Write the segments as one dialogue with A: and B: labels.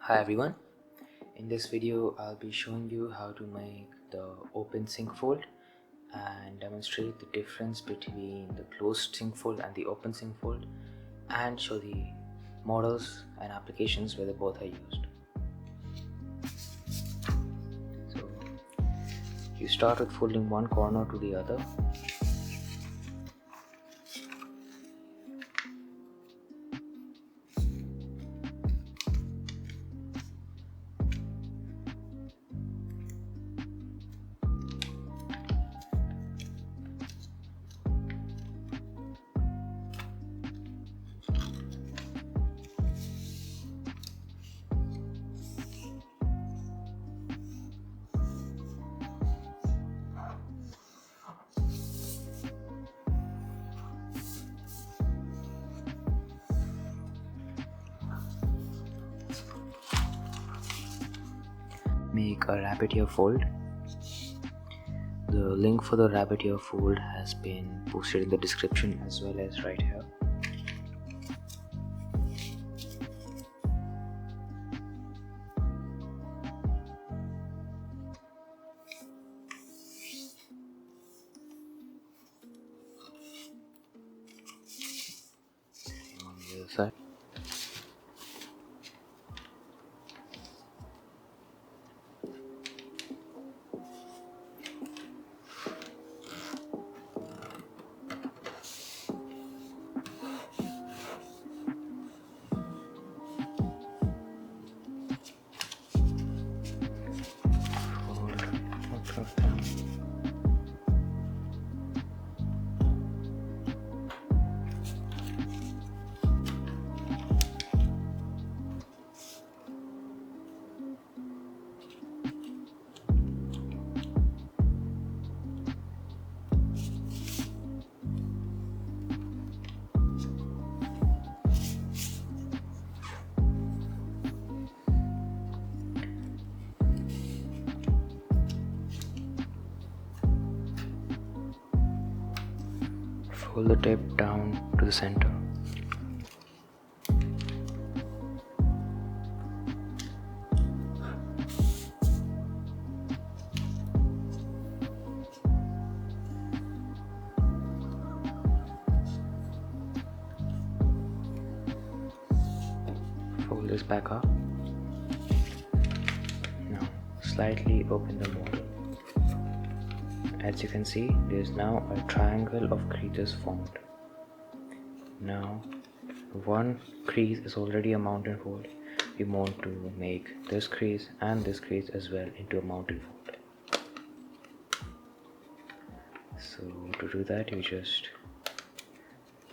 A: Hi everyone, in this video I'll be showing you how to make the open sync fold and demonstrate the difference between the closed sync fold and the open sync fold and show the models and applications where they both are used. So you start with folding one corner to the other. Make a rabbit ear fold. The link for the rabbit ear fold has been posted in the description as well as right here. Same on the other side. Of them. Fold the tape down to the center. Fold this back up. Now slightly open the model. As you can see, there is now a triangle of creases formed. Now one crease is already a mountain fold. We want to make this crease and this crease as well into a mountain fold. So to do that, you just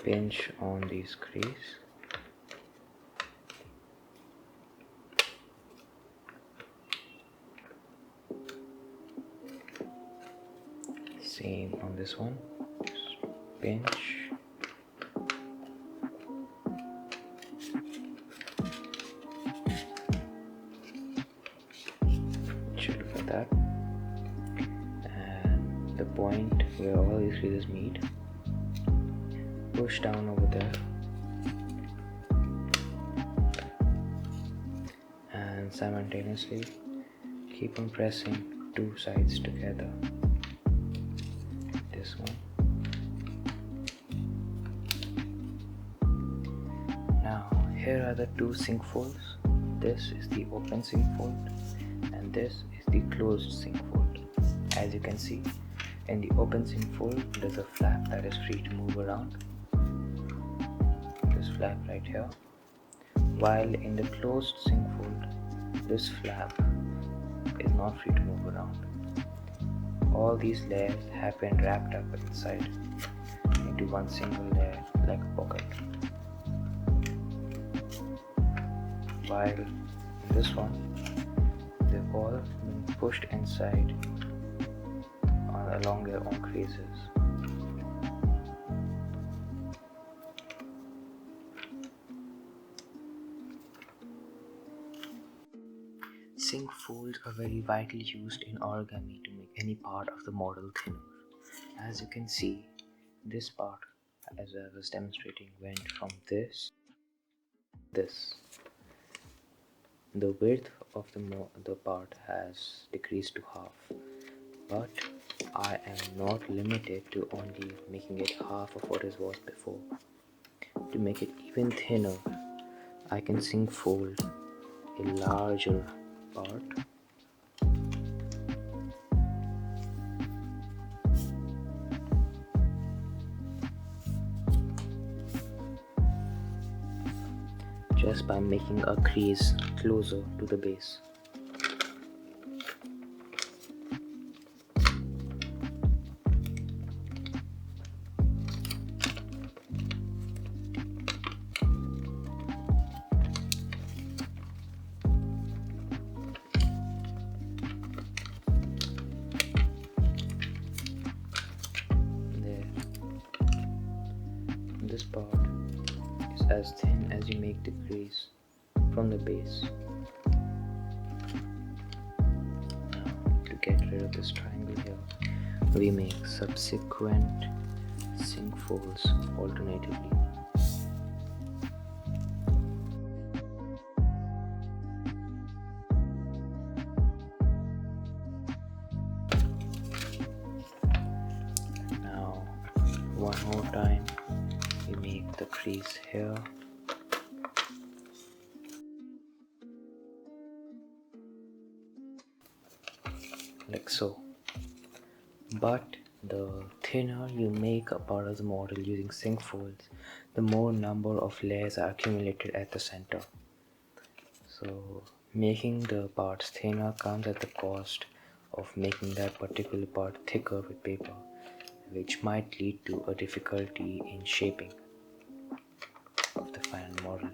A: pinch on these crease. Same on this one, just pinch. Should look like that. And the point where all these creases meet, push down over there and simultaneously keep on pressing two sides together. This one. Now here are the two sync folds. This is the open sync fold and this is the closed sync fold. As you can see, in the open sync fold there's a flap that is free to move around. This flap right here. While in the closed sync fold, this flap is not free to move around. All these layers have been wrapped up inside into one single layer like a pocket. While in this one, they've all been pushed inside along their own creases. Sync folds are very widely used in origami to make any part of the model thinner. As you can see, this part, as I was demonstrating, went from this. the width of the part has decreased to half, but I am not limited to only making it half of what it was before. To make it even thinner, I can fold a larger part just by making a crease closer to the base. There. This part is as thin as you make the crease from the base. Now, to get rid of this triangle here, we make subsequent sink folds alternatively. Now, one more time, we make the crease here. Like so. But the thinner you make a part of the model using sink folds, the more number of layers are accumulated at the center. So making the parts thinner comes at the cost of making that particular part thicker with paper, which might lead to a difficulty in shaping of the final model.